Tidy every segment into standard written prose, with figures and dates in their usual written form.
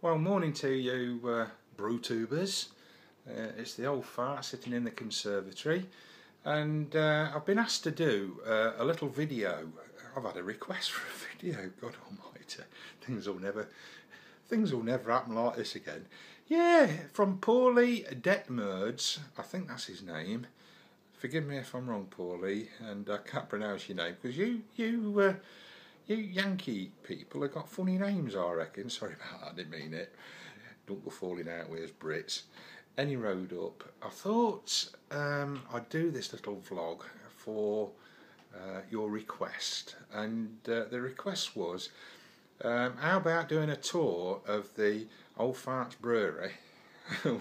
Well, morning to you, brew tubers. It's the old fart sitting in the conservatory, and I've been asked to do a little video. I've had a request for a video. God Almighty, things will never happen like this again. Yeah, from Paulie Detmurds. I think that's his name. Forgive me if I'm wrong, Paulie, and I can't pronounce your name because you Yankee people have got funny names, I reckon. Sorry about that, I didn't mean it. Don't go falling out with us Brits. Any road up, I thought I'd do this little vlog for your request, and the request was how about doing a tour of the Old Farts Brewery,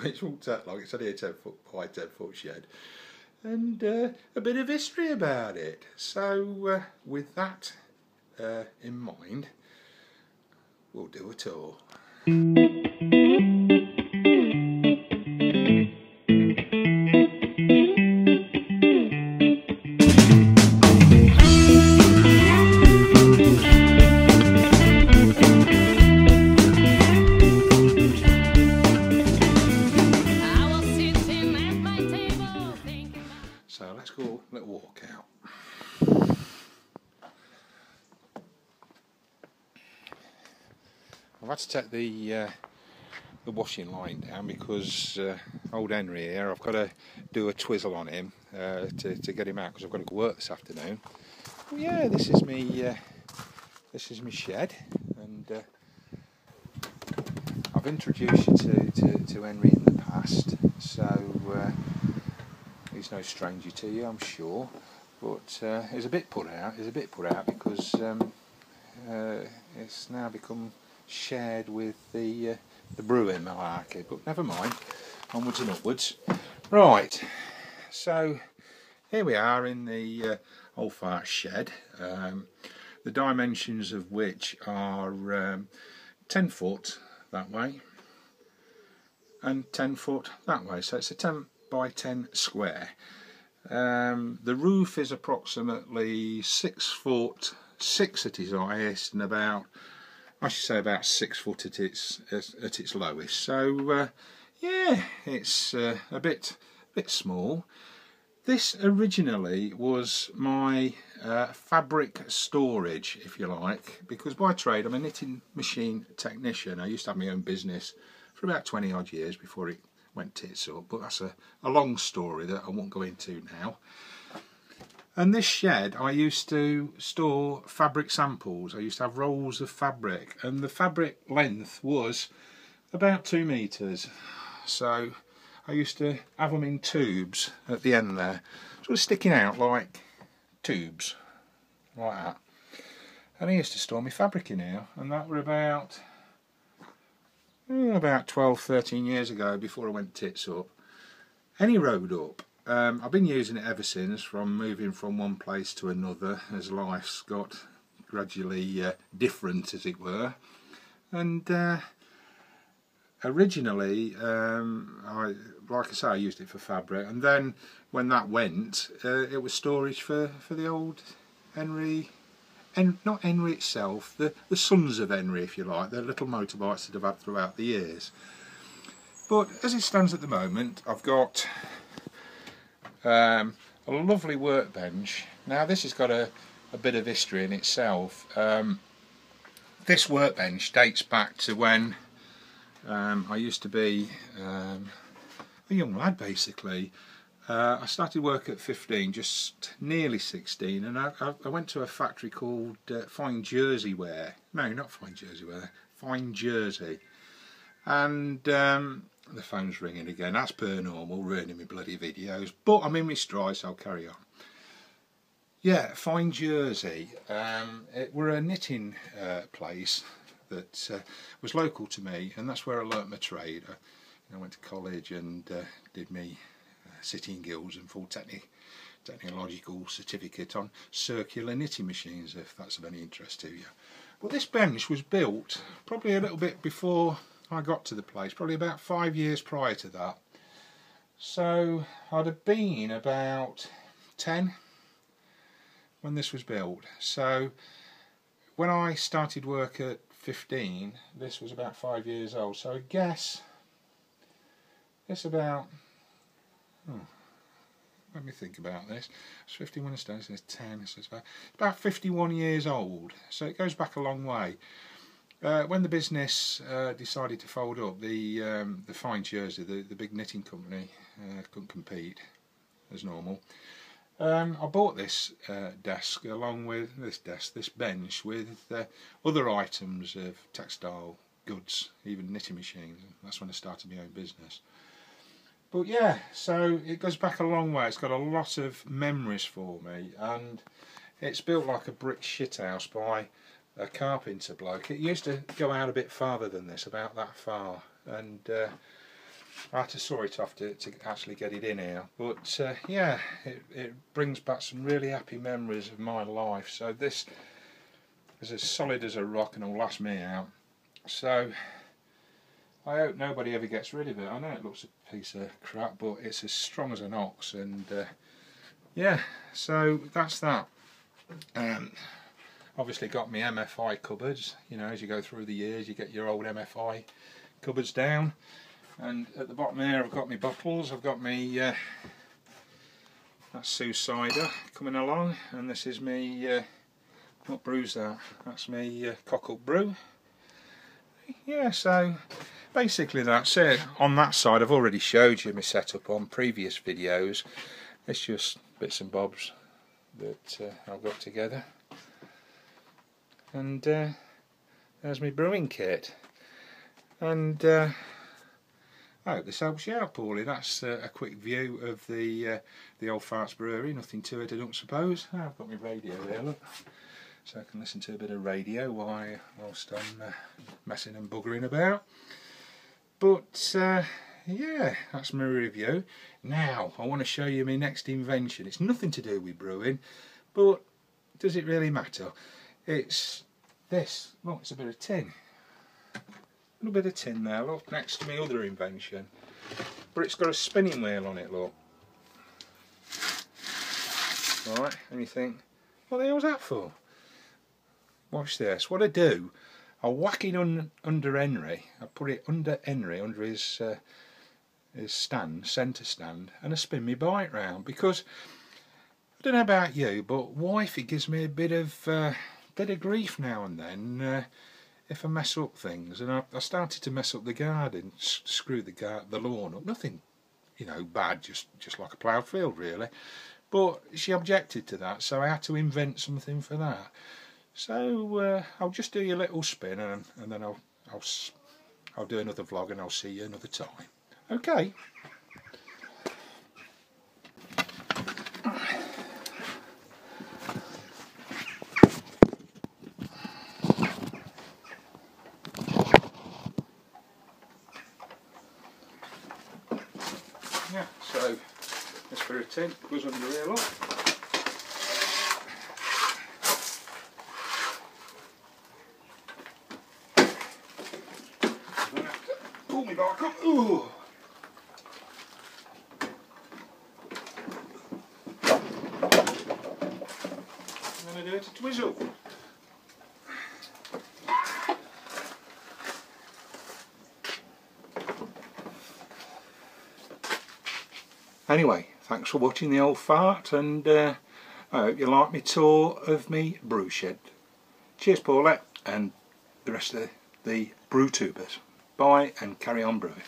which will take like it's only a 10 foot by 10 foot shed, and a bit of history about it. So with that in mind, we'll do a tour. So let's go, let's walk out. I've had to take the washing line down because old Henry here, I've got to do a twizzle on him to get him out because I've got to go work this afternoon. Well, yeah, this is me shed, and I've introduced you to Henry in the past, so he's no stranger to you, I'm sure. But he's a bit put out. He's a bit put out because it's now become shared with the brewing malarkey, but never mind, onwards and upwards. Right, so here we are in the old fart shed, the dimensions of which are 10 foot that way and 10 foot that way, so it's a 10 by 10 square. The roof is approximately 6 foot 6 at its highest, and I should say about 6 foot at its lowest. So yeah, it's a bit small. This originally was my fabric storage, if you like, because by trade I'm a knitting machine technician. I used to have my own business for about 20 odd years before it went tits up, but that's a long story that I won't go into now. And this shed, I used to store fabric samples. I used to have rolls of fabric, and the fabric length was about 2 metres. So I used to have them in tubes at the end there, sort of sticking out like tubes, like that. And I used to store my fabric in here, and that were about 12, 13 years ago before I went tits up. Any road up. I've been using it ever since, from moving from one place to another as life's got gradually different, as it were. And originally, like I say, I used it for fabric, and then when that went, it was storage for the old Henry, and not Henry itself, the sons of Henry, if you like, the little motorbikes that I've had throughout the years. But as it stands at the moment, I've got a lovely workbench. Now this has got a bit of history in itself. This workbench dates back to when I used to be a young lad, basically. I started work at 15, just nearly 16, and I went to a factory called Fine Jersey Wear. No, not Fine Jersey Wear, Fine Jersey. And the phone's ringing again. That's per normal, ruining my bloody videos. But I'm in my stride, so I'll carry on. Yeah, Fine Jersey. It were a knitting place that was local to me, and that's where I learnt my trade. I went to college and did me sitting guilds and full technological certificate on circular knitting machines, if that's of any interest to you. But this bench was built probably a little bit before I got to the place, probably about 5 years prior to that. So I'd have been about 10 when this was built. So when I started work at 15, this was about 5 years old, so I guess it's about, let me think about this. It's 51 in stone, so it's 10, so it's about 51 years old, so it goes back a long way. When the business decided to fold up, the Fine Jersey, the big knitting company, couldn't compete as normal. I bought this desk along with this bench with other items of textile goods, even knitting machines. That's when I started my own business. But yeah, so it goes back a long way. It's got a lot of memories for me, and it's built like a brick shithouse by a carpenter bloke. It used to go out a bit farther than this, about that far, and I had to saw it off to actually get it in here. But yeah, it brings back some really happy memories of my life. So this is as solid as a rock and will last me out. So I hope nobody ever gets rid of it. I know it looks a piece of crap, but it's as strong as an ox. And yeah, so that's that. Obviously got my MFI cupboards. You know, as you go through the years, you get your old MFI cupboards down. And at the bottom there, I've got my bottles. I've got my that's Sue cider coming along, and this is me. What brew's that? That's me cock-up brew. Yeah, so basically that's it. On that side, I've already showed you my setup on previous videos. It's just bits and bobs that I've got together. And there's my brewing kit. And I hope this helps you out, Paulie. That's a quick view of the Old Farts Brewery. Nothing to it, I don't suppose. I've got my radio there, look, so I can listen to a bit of radio whilst I'm messing and buggering about. But yeah, that's my review. Now I want to show you my next invention. It's nothing to do with brewing, but does it really matter? It's this. Look, it's a bit of tin. A little bit of tin there, look, next to my other invention. But it's got a spinning wheel on it, look. Right, and you think, what the hell's that for? Watch this. What I do, I whack it under Henry. I put it under Henry, under his stand, centre stand, and I spin my bike round. Because, I don't know about you, but wifey gives me a bit of grief now and then. If I mess up things, and I started to mess up the garden, screw the lawn up, nothing, you know, bad, just like a ploughed field really, but she objected to that, so I had to invent something for that. So I'll just do your little spin, and then I'll do another vlog, and I'll see you another time. Okay. Yeah, so this bit of tin goes under here, look. Pull me back up. Ooh. And then I do it to twizzle. Anyway, thanks for watching the Old Fart, and I hope you like my tour of me brew shed. Cheers, Paulette, and the rest of the brew tubers. Bye, and carry on brewing.